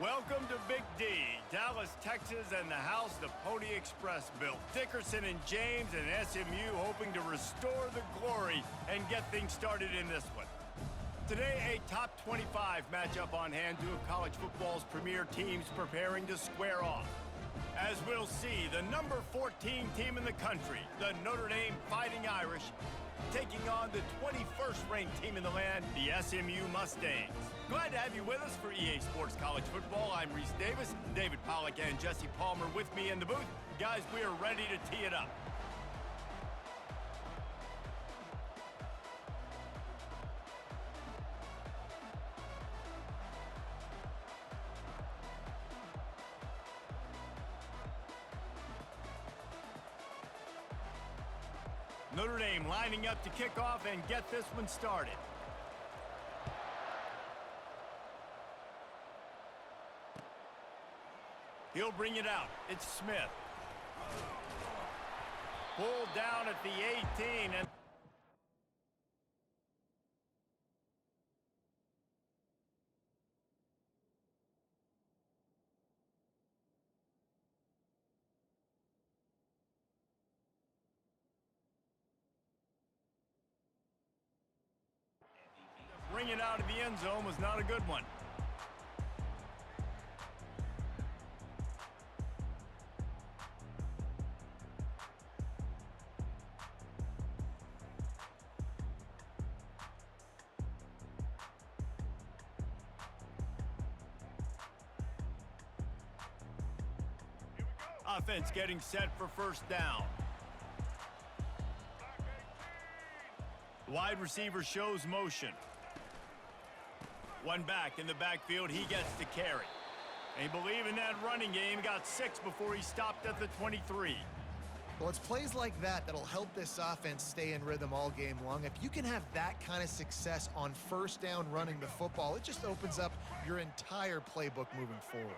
Welcome to Big D, Dallas, Texas, and the house the Pony Express built. Dickerson and James and SMU hoping to restore the glory and get things started in this one. Today, a top 25 matchup on hand, two of college football's premier teams preparing to square off. As we'll see, the number 14 team in the country, the Notre Dame Fighting Irish, taking on the 21st ranked team in the land, the SMU Mustangs. Glad to have you with us for EA Sports College Football. I'm Reese Davis, David Pollack and Jesse Palmer with me in the booth. Guys, we are ready to tee it up. Notre Dame lining up to kick off and get this one started. He'll bring it out. It's Smith. Pulled down at the 18 and bring it out of the end zone was not a good one. Offense getting set for first down. Wide receiver shows motion. One back in the backfield, he gets to carry. They believe in that running game, got 6 before he stopped at the 23. Well, it's plays like that that'll help this offense stay in rhythm all game long. If you can have that kind of success on first down running the football, it just opens up your entire playbook moving forward.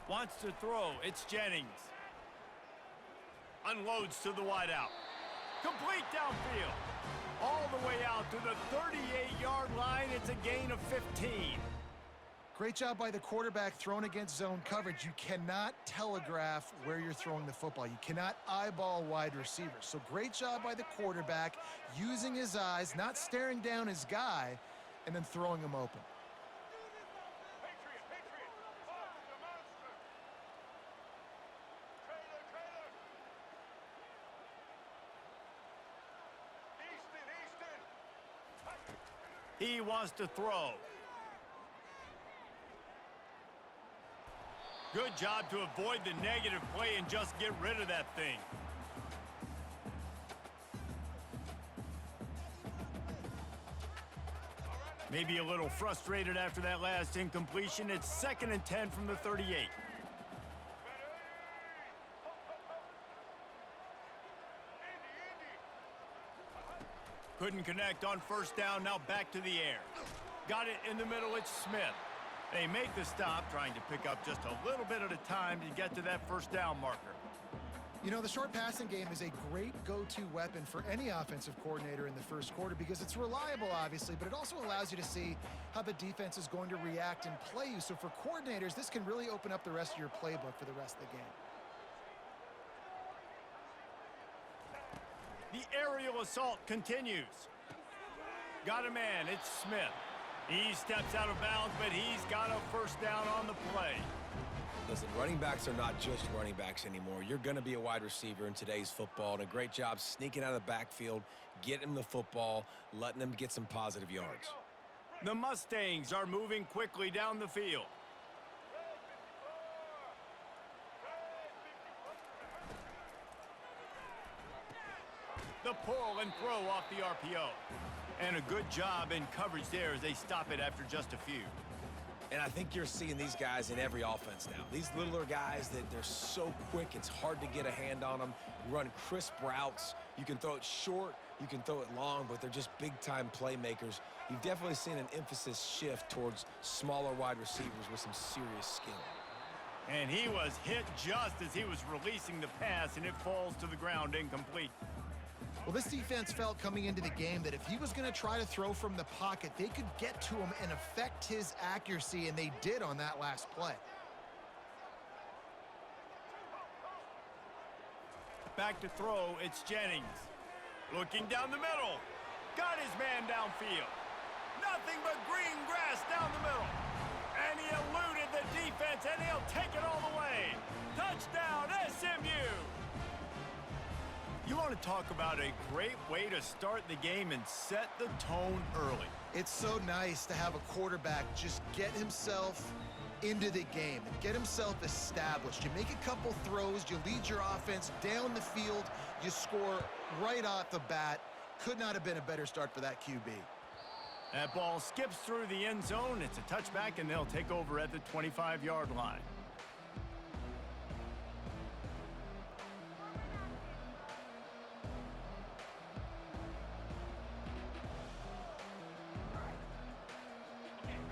Wants to throw, it's Jennings. Unloads to the wideout. Complete downfield. All the way out to the 38-yard line. It's a gain of 15. Great job by the quarterback thrown against zone coverage. You cannot telegraph where you're throwing the football. You cannot eyeball wide receivers. So great job by the quarterback using his eyes, not staring down his guy, and then throwing him open. He wants to throw. Good job to avoid the negative play and just get rid of that thing. Maybe a little frustrated after that last incompletion. It's 2nd and 10 from the 38. Couldn't connect on first down, now back to the air. Got it in the middle, it's Smith. They make the stop, trying to pick up just a little bit at a time to get to that first down marker. You know, the short passing game is a great go-to weapon for any offensive coordinator in the first quarter because it's reliable, obviously, but it also allows you to see how the defense is going to react and play you. So for coordinators, this can really open up the rest of your playbook for the rest of the game. The aerial assault continues. Got a man, it's Smith. He steps out of bounds, but he's got a first down on the play. Listen, running backs are not just running backs anymore. You're going to be a wide receiver in today's football, and a great job sneaking out of the backfield, getting him the football, letting them get some positive yards. The Mustangs are moving quickly down the field. The pull and throw off the RPO. And a good job in coverage there as they stop it after just a few. And I think you're seeing these guys in every offense now. These littler guys, that they're so quick, it's hard to get a hand on them. Run crisp routes. You can throw it short, you can throw it long, but they're just big-time playmakers. You've definitely seen an emphasis shift towards smaller wide receivers with some serious skill. And he was hit just as he was releasing the pass, and it falls to the ground incomplete. Well, this defense felt coming into the game that if he was going to try to throw from the pocket, they could get to him and affect his accuracy, and they did on that last play. Back to throw, it's Jennings. Looking down the middle. Got his man downfield. Nothing but green grass down the middle. And he eluded the defense, and he'll take it all the way. Touchdown, SMU! You want to talk about a great way to start the game and set the tone early. It's so nice to have a quarterback just get himself into the game and get himself established. You make a couple throws, you lead your offense down the field, you score right off the bat. Could not have been a better start for that QB. That ball skips through the end zone. It's a touchback, and they'll take over at the 25-yard line.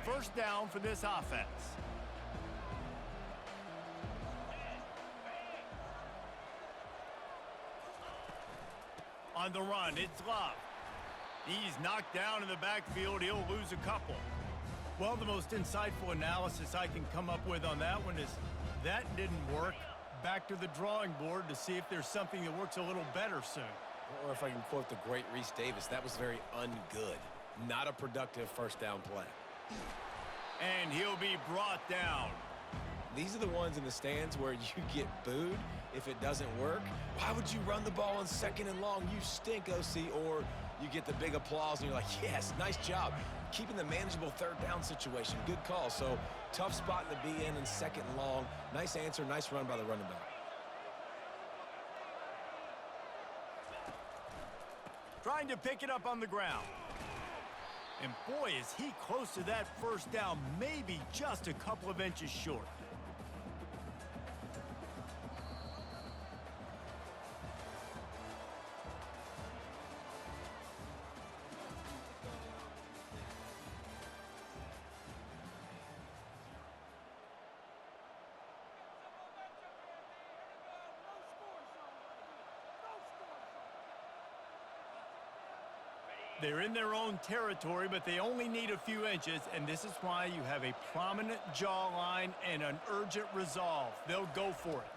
First down for this offense. On the run, it's Love. He's knocked down in the backfield. He'll lose a couple. Well, the most insightful analysis I can come up with on that one is that didn't work. Back to the drawing board to see if there's something that works a little better soon. Or if I can quote the great Reese Davis, that was very ungood. Not a productive first down play. And he'll be brought down. These are the ones in the stands where you get booed if it doesn't work. Why would you run the ball on 2nd and long? You stink, OC. Or you get the big applause and you're like, yes, nice job. Keeping the manageable 3rd down situation. Good call. So tough spot to be in 2nd and long. Nice answer, nice run by the running back. Trying to pick it up on the ground. And boy, is he close to that first down, maybe just a couple of inches short. They're in their own territory, but they only need a few inches, and this is why you have a prominent jawline and an urgent resolve. They'll go for it.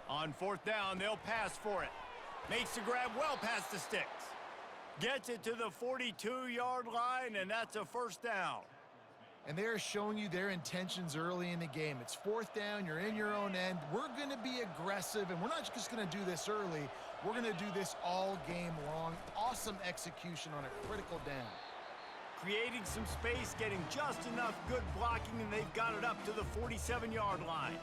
On 4th down, they'll pass for it. Makes the grab well past the sticks. Gets it to the 42-yard line, and that's a first down. And they're showing you their intentions early in the game. It's 4th down, you're in your own end. We're going to be aggressive, and we're not just going to do this early. We're going to do this all game long. Awesome execution on a critical down. Creating some space, getting just enough good blocking, and they've got it up to the 47-yard line.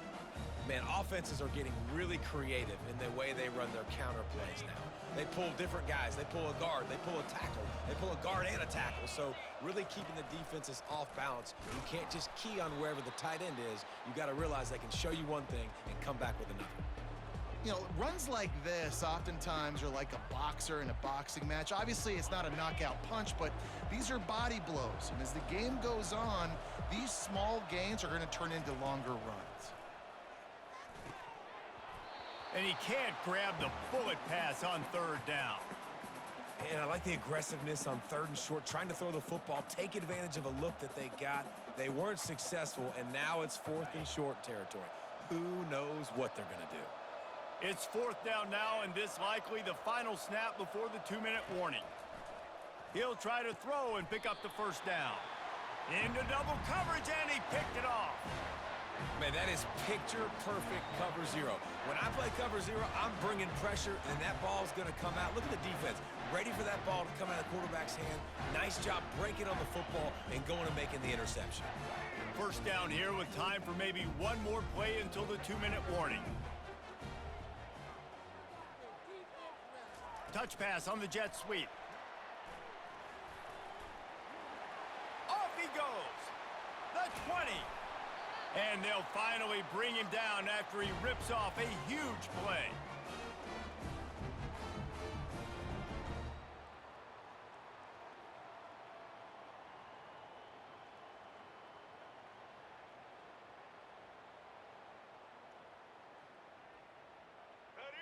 Man, offenses are getting really creative in the way they run their counter plays now. They pull different guys. They pull a guard. They pull a tackle. They pull a guard and a tackle. So really keeping the defenses off balance. You can't just key on wherever the tight end is. You got to realize they can show you one thing and come back with another. You know, runs like this oftentimes are like a boxer in a boxing match. Obviously, it's not a knockout punch, but these are body blows. And as the game goes on, these small gains are going to turn into longer runs. And he can't grab the bullet pass on 3rd down. And I like the aggressiveness on 3rd and short, trying to throw the football, take advantage of a look that they got. They weren't successful, and now it's 4th and short territory. Who knows what they're going to do? It's 4th down now, and this likely the final snap before the 2-minute warning. He'll try to throw and pick up the first down. Into double coverage, and he picked it off. Man, that is picture-perfect cover zero. When I play cover zero, I'm bringing pressure, and that ball's going to come out. Look at the defense. Ready for that ball to come out of the quarterback's hand. Nice job breaking on the football and going and making the interception. First down here with time for maybe one more play until the 2-minute warning. Touch pass on the jet sweep. Off he goes. The 20. And they'll finally bring him down after he rips off a huge play.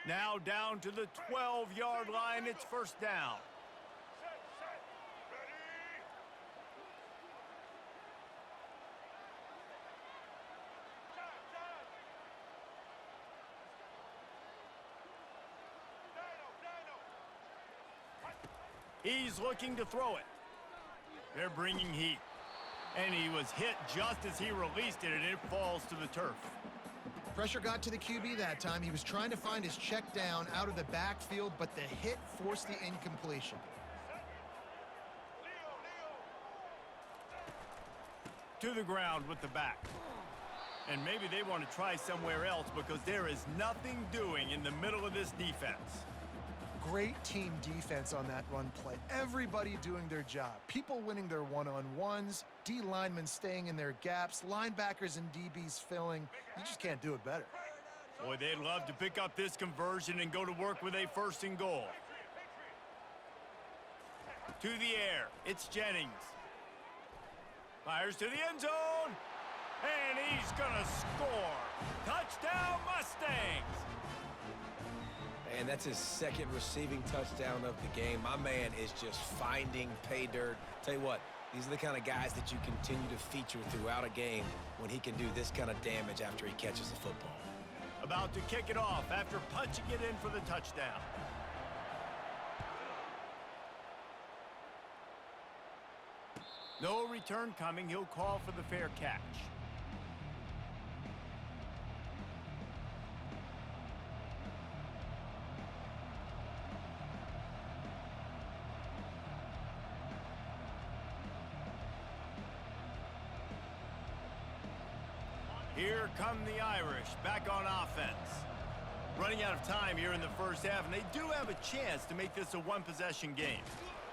Now down to the 12-yard line. It's first down. He's looking to throw it. They're bringing heat. And he was hit just as he released it, and it falls to the turf. Pressure got to the QB that time. He was trying to find his check down out of the backfield, but the hit forced the incompletion. To the ground with the back. And maybe they want to try somewhere else because there is nothing doing in the middle of this defense. Great team defense on that run play. Everybody doing their job. People winning their one-on-ones, D linemen staying in their gaps, linebackers and DBs filling. You just can't do it better. Boy, they'd love to pick up this conversion and go to work with a first and goal. To the air, it's Jennings. Fires to the end zone, and he's gonna score. Touchdown, Mustangs! And that's his second receiving touchdown of the game. My man is just finding pay dirt. Tell you what, these are the kind of guys that you continue to feature throughout a game when he can do this kind of damage after he catches the football. About to kick it off after punching it in for the touchdown. No return coming. He'll call for the fair catch. Here come the Irish, back on offense. Running out of time here in the first half, and they do have a chance to make this a one-possession game.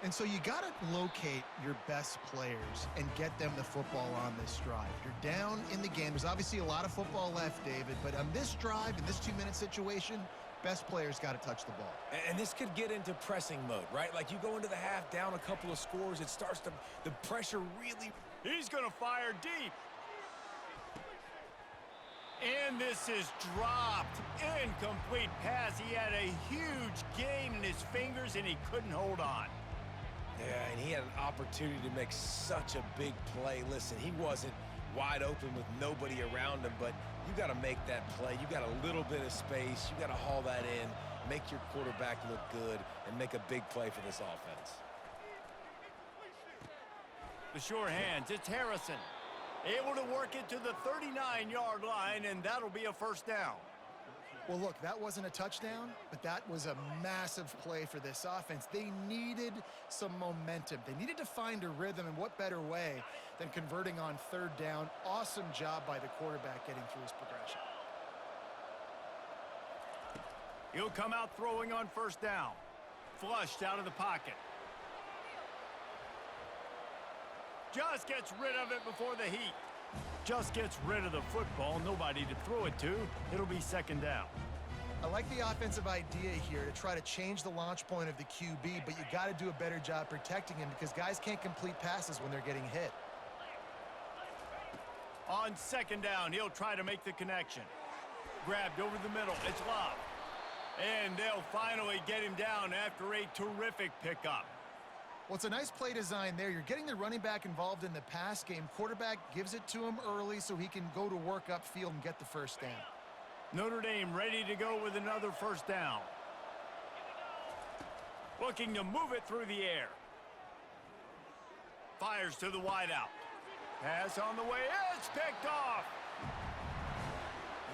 And so you got to locate your best players and get them the football on this drive. You're down in the game. There's obviously a lot of football left, David, but on this drive, in this 2-minute situation, best players got to touch the ball. And this could get into pressing mode, right? Like you go into the half down a couple of scores, it starts to, the pressure really. He's going to fire deep. And this is dropped. Incomplete pass. He had a huge gain in his fingers, and he couldn't hold on. Yeah, and he had an opportunity to make such a big play. Listen, he wasn't wide open with nobody around him, but you got to make that play. You got a little bit of space. You got to haul that in, make your quarterback look good, and make a big play for this offense. The sure hands. It's Harrison. Able to work it to the 39-yard line, and that'll be a first down. Well, look, that wasn't a touchdown, but that was a massive play for this offense. They needed some momentum. They needed to find a rhythm, and what better way than converting on third down. Awesome job by the quarterback getting through his progression. He'll come out throwing on first down. Flushed out of the pocket. Just gets rid of it before the heat. Just gets rid of the football. Nobody to throw it to. It'll be second down. I like the offensive idea here to try to change the launch point of the QB, but you got to do a better job protecting him because guys can't complete passes when they're getting hit. On second down, he'll try to make the connection. Grabbed over the middle. It's Love. And they'll finally get him down after a terrific pickup. Well, it's a nice play design there. You're getting the running back involved in the pass game. Quarterback gives it to him early so he can go to work upfield and get the first down. Notre Dame ready to go with another first down. Looking to move it through the air. Fires to the wideout. Pass on the way. It's picked off.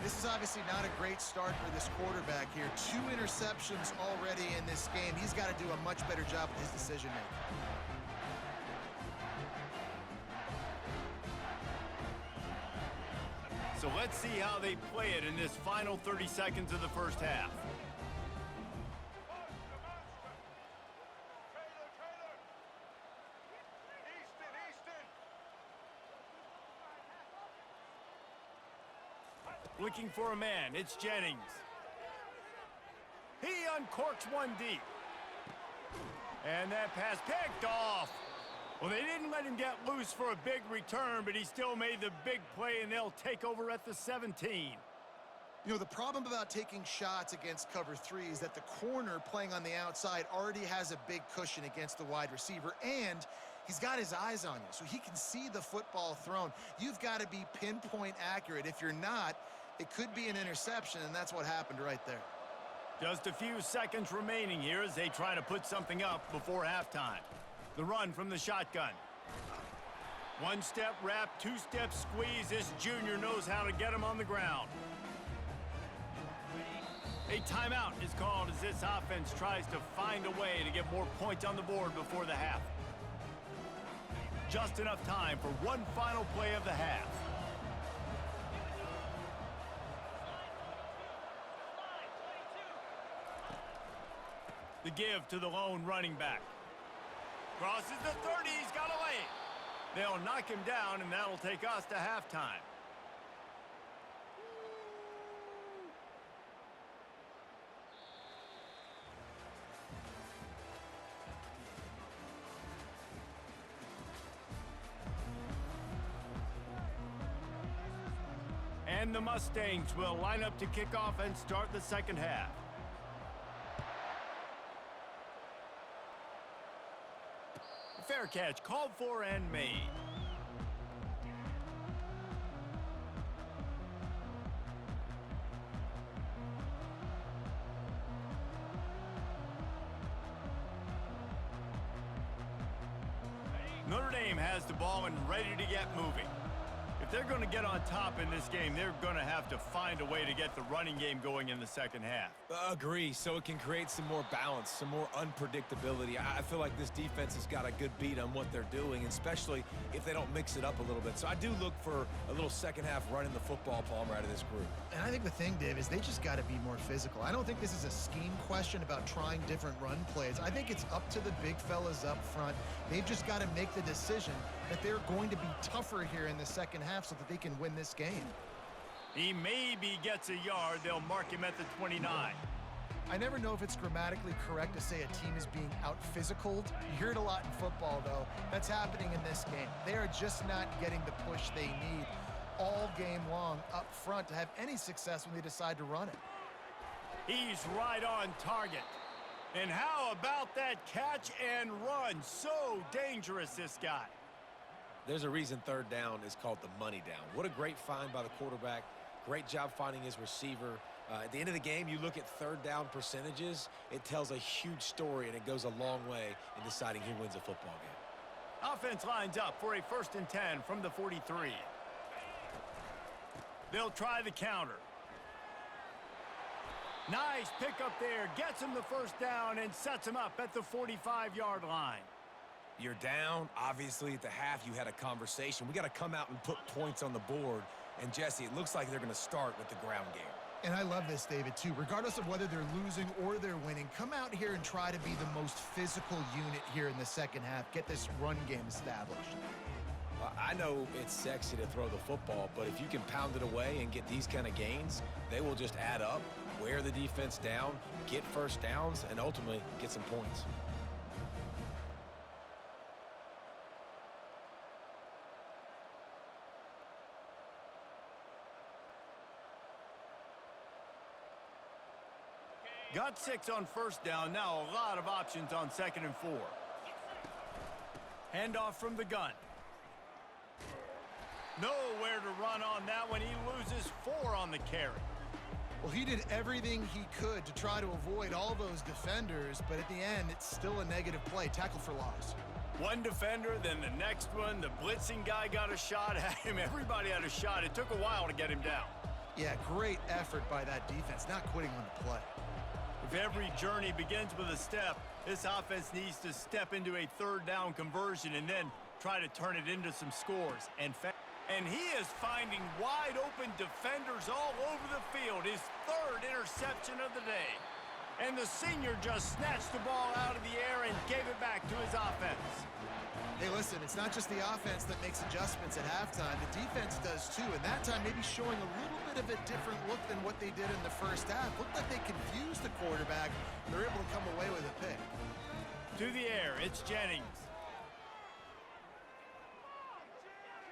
This is obviously not a great start for this quarterback here. 2 interceptions already in this game. He's got to do a much better job with his decision-making. So let's see how they play it in this final 30 seconds of the first half. Looking for a man. It's Jennings. He uncorks one deep. And that pass picked off. Well, they didn't let him get loose for a big return, but he still made the big play, and they'll take over at the 17. You know, the problem about taking shots against cover three is that the corner playing on the outside already has a big cushion against the wide receiver, and he's got his eyes on you, so he can see the football thrown. You've got to be pinpoint accurate. If you're not, it could be an interception, and that's what happened right there. Just a few seconds remaining here as they try to put something up before halftime. The run from the shotgun. One-step wrap, two-step squeeze. This junior knows how to get him on the ground. A timeout is called as this offense tries to find a way to get more points on the board before the half. Just enough time for one final play of the half. The give to the lone running back. Crosses the 30, he's got a lane. They'll knock him down, and that'll take us to halftime. And the Mustangs will line up to kick off and start the second half. Fair catch called for and made. Notre Dame has the ball and ready to get moving. If they're going to get on top in this game, they're going to have to find a way to get the running game going in the second half. Agree, so it can create some more balance, some more unpredictability. I feel like this defense has got a good beat on what they're doing, especially if they don't mix it up a little bit. So I do look for a little second half running the football, Palmer, out of this group. And I think the thing, Dave, is they just got to be more physical. I don't think this is a scheme question about trying different run plays. I think it's up to the big fellas up front. They've just got to make the decision that they're going to be tougher here in the second half so that they can win this game. He maybe gets a yard. They'll mark him at the 29. I never know if it's grammatically correct to say a team is being out-physicaled. You hear it a lot in football, though. That's happening in this game. They are just not getting the push they need all game long up front to have any success when they decide to run it. He's right on target. And how about that catch and run? So dangerous, this guy. There's a reason third down is called the money down. What a great find by the quarterback. Great job finding his receiver. At the end of the game, you look at third down percentages. It tells a huge story, and it goes a long way in deciding who wins a football game. Offense lines up for a 1st and 10 from the 43. They'll try the counter. Nice pickup there. Gets him the first down and sets him up at the 45-yard line. You're down. Obviously, at the half, you had a conversation. We got to come out and put points on the board. And, Jesse, it looks like they're going to start with the ground game. And I love this, David, too. Regardless of whether they're losing or they're winning, come out here and try to be the most physical unit here in the second half. Get this run game established. I know it's sexy to throw the football, but if you can pound it away and get these kind of gains, they will just add up, wear the defense down, get first downs, and ultimately get some points. Got 6 on first down. Now a lot of options on 2nd and 4. Handoff from the gun. Nowhere to run on that one. He loses 4 on the carry. Well, he did everything he could to try to avoid all those defenders, but at the end, it's still a negative play. Tackle for loss. One defender, then the next one. The blitzing guy got a shot at him. Everybody had a shot. It took a while to get him down. Yeah, great effort by that defense, not quitting on the play. If every journey begins with a step, this offense needs to step into a third down conversion and then try to turn it into some scores. And he is finding wide open defenders all over the field. His 3rd interception of the day. And the senior just snatched the ball out of the air and gave it back to his offense. Hey, listen, it's not just the offense that makes adjustments at halftime. The defense does too, and that time maybe showing a little bit of a different look than what they did in the first half. Looked like they confused the quarterback. They're able to come away with a pick. To the air, it's Jennings.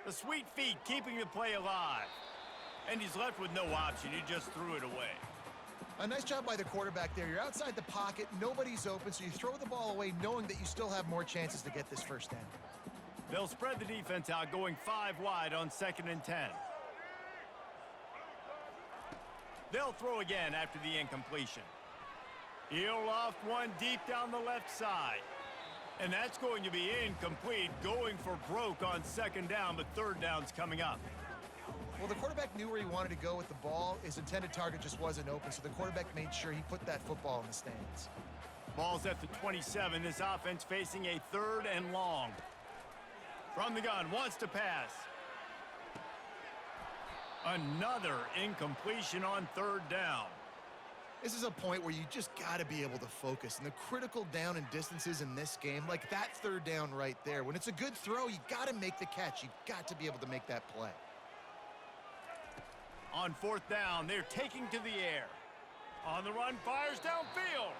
The sweet feet keeping the play alive. And he's left with no option. He just threw it away. A nice job by the quarterback there. You're outside the pocket, nobody's open, so you throw the ball away knowing that you still have more chances to get this first down. They'll spread the defense out, going 5 wide on 2nd and 10. They'll throw again after the incompletion. He'll loft one deep down the left side. And that's going to be incomplete, going for broke on 2nd down, but 3rd down's coming up. Well, the quarterback knew where he wanted to go with the ball. His intended target just wasn't open, so the quarterback made sure he put that football in the stands. Ball's at the 27. This offense facing a 3rd and long. From the gun, wants to pass. Another incompletion on 3rd down. This is a point where you just got to be able to focus. And the critical down and distances in this game, like that 3rd down right there, when it's a good throw, you got to make the catch. You've got to be able to make that play. On 4th down, they're taking to the air. On the run, fires downfield.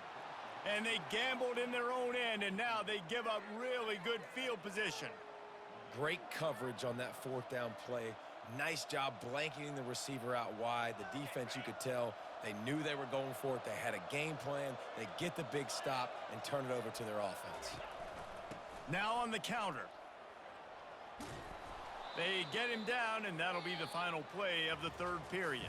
And they gambled in their own end, and now they give up really good field position. Great coverage on that 4th down play. Nice job blanketing the receiver out wide. The defense, you could tell, they knew they were going for it. They had a game plan. They get the big stop and turn it over to their offense. Now on the counter. They get him down, and that'll be the final play of the 3rd period.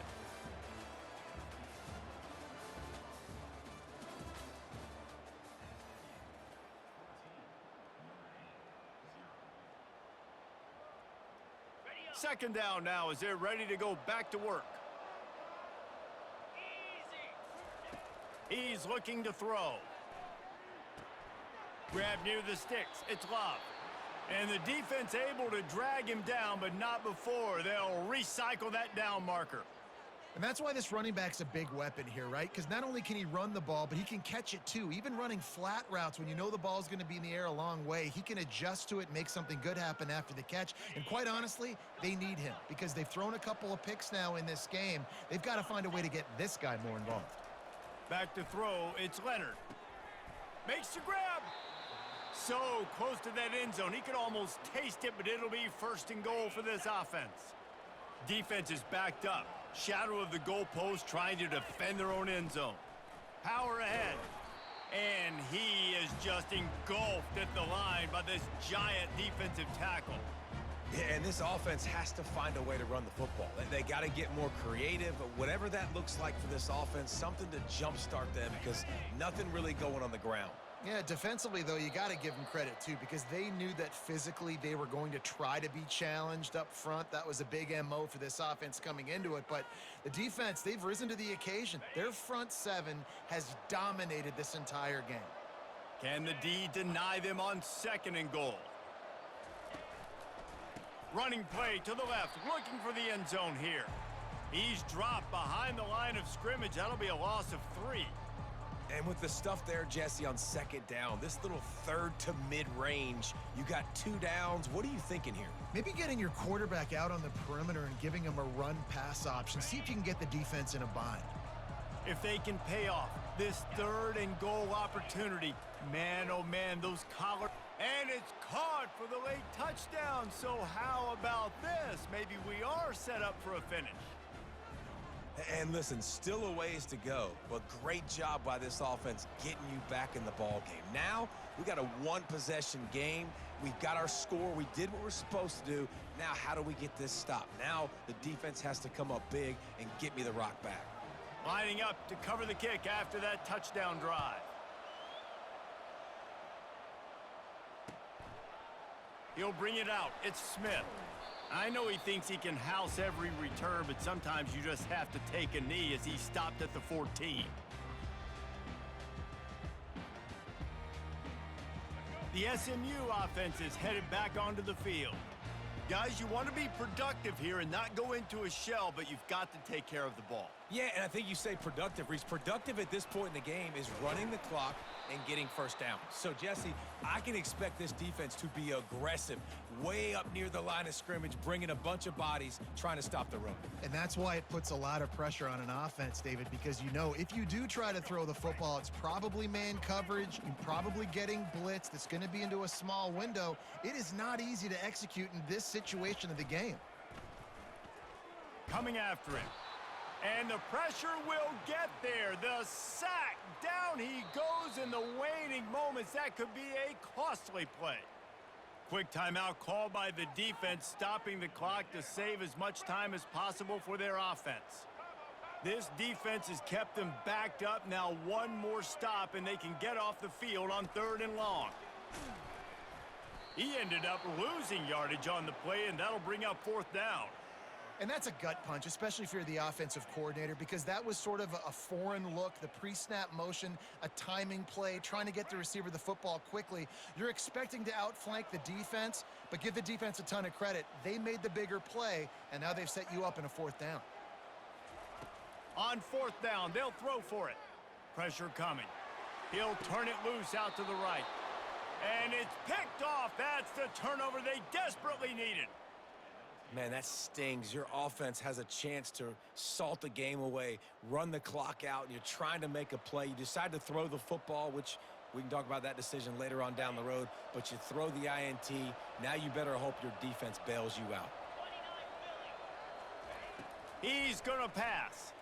Second down now as they're ready to go back to work. He's looking to throw. Grab near the sticks. It's Love. And the defense able to drag him down, but not before. They'll recycle that down marker. And that's why this running back's a big weapon here, right? Because not only can he run the ball, but he can catch it too. Even running flat routes when you know the ball's going to be in the air a long way, he can adjust to it, make something good happen after the catch. And quite honestly, they need him because they've thrown a couple of picks now in this game. They've got to find a way to get this guy more involved. Back to throw, it's Leonard. Makes the grab. So close to that end zone. He could almost taste it, but it'll be 1st and goal for this offense. Defense is backed up. Shadow of the goalpost trying to defend their own end zone. Power ahead. And he is just engulfed at the line by this giant defensive tackle. Yeah, and this offense has to find a way to run the football. They got to get more creative, but whatever that looks like for this offense, something to jumpstart them because nothing really going on the ground. Yeah, defensively, though, you got to give them credit, too, because they knew that physically they were going to try to be challenged up front. That was a big MO for this offense coming into it. But the defense, they've risen to the occasion. Their front 7 has dominated this entire game. Can the D deny them on 2nd and goal? Running play to the left, looking for the end zone here. He's dropped behind the line of scrimmage. That'll be a loss of 3. And with the stuff there, Jesse, on 2nd down, this little 3rd to mid-range, you got 2 downs. What are you thinking here? Maybe getting your quarterback out on the perimeter and giving him a run-pass option. See if you can get the defense in a bind. If they can pay off this 3rd and goal opportunity, man, oh man, those collars. And it's caught for the late touchdown. So how about this? Maybe we are set up for a finish. And listen, still a ways to go, but great job by this offense getting you back in the ball game. Now, we got a 1-possession game. We've got our score. We did what we're supposed to do. Now, how do we get this stopped? Now, the defense has to come up big and get me the rock back. Lining up to cover the kick after that touchdown drive. He'll bring it out. It's Smith. I know he thinks he can house every return, but sometimes you just have to take a knee as he stopped at the 14. The SMU offense is headed back onto the field. Guys, you want to be productive here and not go into a shell, but you've got to take care of the ball. Yeah, and I think you say productive, Reese. Productive at this point in the game is running the clock and getting 1st down. So, Jesse, I can expect this defense to be aggressive, way up near the line of scrimmage, bringing a bunch of bodies, trying to stop the run. And that's why it puts a lot of pressure on an offense, David, because you know if you do try to throw the football, it's probably man coverage. You're probably getting blitz that's going to be into a small window. It is not easy to execute in this situation of the game. coming after him. And the pressure will get there. The sack. Down he goes in the waning moments. That could be a costly play. Quick timeout called by the defense, stopping the clock to save as much time as possible for their offense. This defense has kept them backed up. Now one more stop, and they can get off the field on 3rd and long. He ended up losing yardage on the play, and that'll bring up 4th down. And that's a gut punch, especially if you're the offensive coordinator, because that was sort of a foreign look, the pre-snap motion, a timing play, trying to get the receiver the football quickly. You're expecting to outflank the defense, but give the defense a ton of credit. They made the bigger play, and now they've set you up in a 4th down. On 4th down, they'll throw for it. Pressure coming. He'll turn it loose out to the right. And it's picked off. That's the turnover they desperately needed. Man, that stings. Your offense has a chance to salt the game away, run the clock out, and you're trying to make a play. You decide to throw the football, which we can talk about that decision later on down the road, but you throw the INT. Now you better hope your defense bails you out. He's going to pass.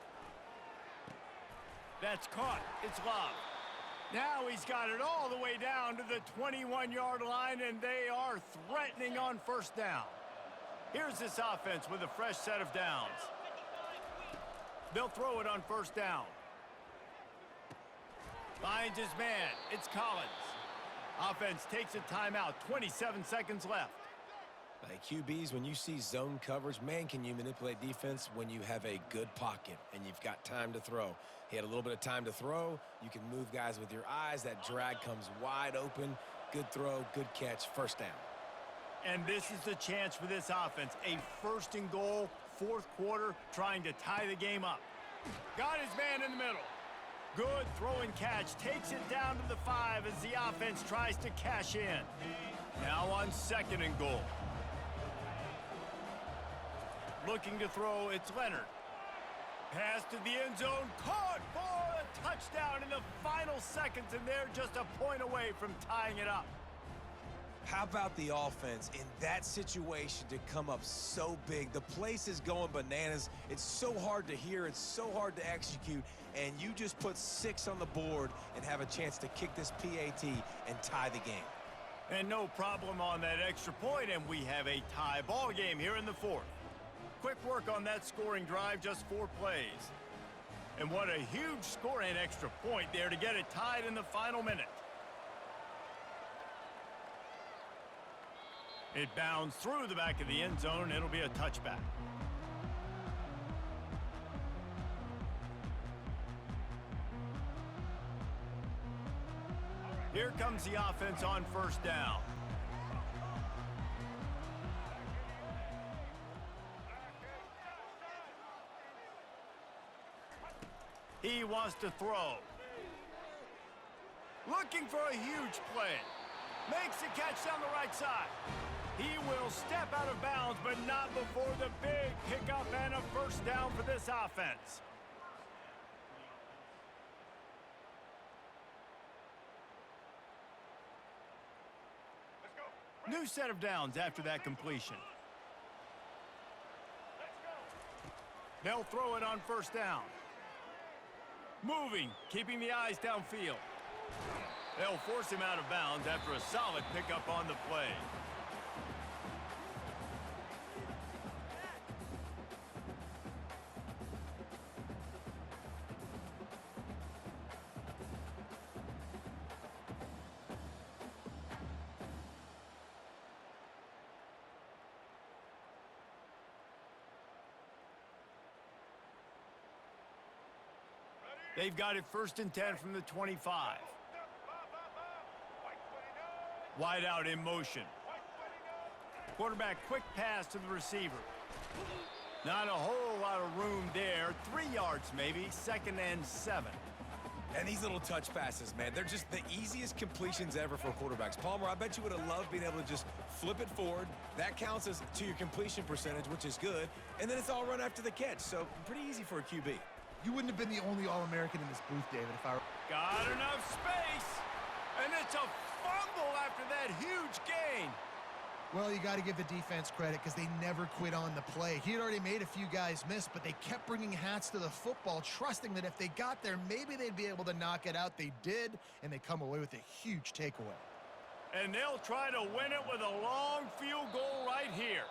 That's caught. It's lobbed. Now he's got it all the way down to the 21-yard line, and they are threatening on 1st down. Here's this offense with a fresh set of downs. They'll throw it on 1st down. Finds his man. It's Collins. Offense takes a timeout. 27 seconds left. Like QBs, when you see zone coverage, man, can you manipulate defense when you have a good pocket and you've got time to throw. He had a little bit of time to throw. You can move guys with your eyes. That drag comes wide open. Good throw, good catch, 1st down. And this is the chance for this offense. A 1st and goal, 4th quarter, trying to tie the game up. Got his man in the middle. Good throw and catch. Takes it down to the 5 as the offense tries to cash in. Now on 2nd and goal. Looking to throw, it's Leonard. Pass to the end zone. Caught for a touchdown in the final seconds, and they're just a point away from tying it up. How about the offense in that situation to come up so big? The place is going bananas. It's so hard to hear. It's so hard to execute. And you just put 6 on the board and have a chance to kick this PAT and tie the game. And no problem on that extra point, and we have a tie ball game here in the 4th. Quick work on that scoring drive, just 4 plays. And what a huge score and extra point there to get it tied in the final minute. It bounds through the back of the end zone. It'll be a touchback. Here comes the offense on 1st down. He wants to throw. Looking for a huge play. Makes the catch down the right side. He will step out of bounds, but not before the big pickup and a 1st down for this offense. New set of downs after that completion. They'll throw it on 1st down. Moving, keeping the eyes downfield. They'll force him out of bounds after a solid pickup on the play. They've got it 1st and 10 from the 25. Wide out in motion. Quarterback quick pass to the receiver. Not a whole lot of room there. 3 yards maybe, 2nd and 7. And these little touch passes, man, they're just the easiest completions ever for quarterbacks. Palmer, I bet you would have loved being able to just flip it forward. That counts as to your completion percentage, which is good. And then it's all run after the catch, so pretty easy for a QB. You wouldn't have been the only All-American in this booth, David, if I were... Got enough space. And it's a fumble after that huge gain. Well, you got to give the defense credit because they never quit on the play. He had already made a few guys miss, but they kept bringing hats to the football, trusting that if they got there, maybe they'd be able to knock it out. They did, and they come away with a huge takeaway. And they'll try to win it with a long field goal right here.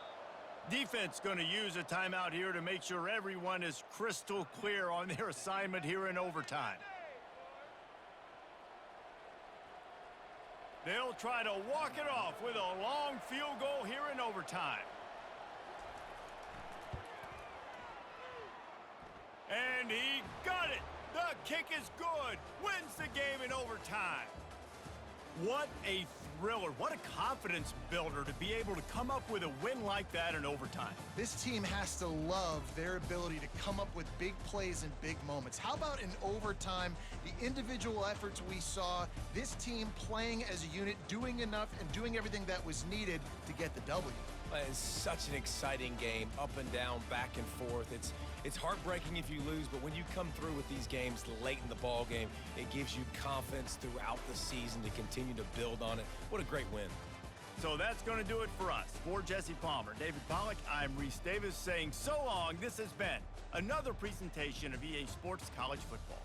Defense going to use a timeout here to make sure everyone is crystal clear on their assignment here in overtime. They'll try to walk it off with a long field goal here in overtime. And he got it. The kick is good. Wins the game in overtime. What a thriller. What a confidence builder to be able to come up with a win like that in overtime. This team has to love their ability to come up with big plays and big moments. How about in overtime, the individual efforts we saw, this team playing as a unit, doing enough and doing everything that was needed to get the W. It's such an exciting game, up and down, back and forth. It's heartbreaking if you lose, but when you come through with these games late in the ball game, it gives you confidence throughout the season to continue to build on it. What a great win. So that's going to do it for us. For Jesse Palmer, David Pollack, I'm Reese Davis saying so long. This has been another presentation of EA Sports College Football.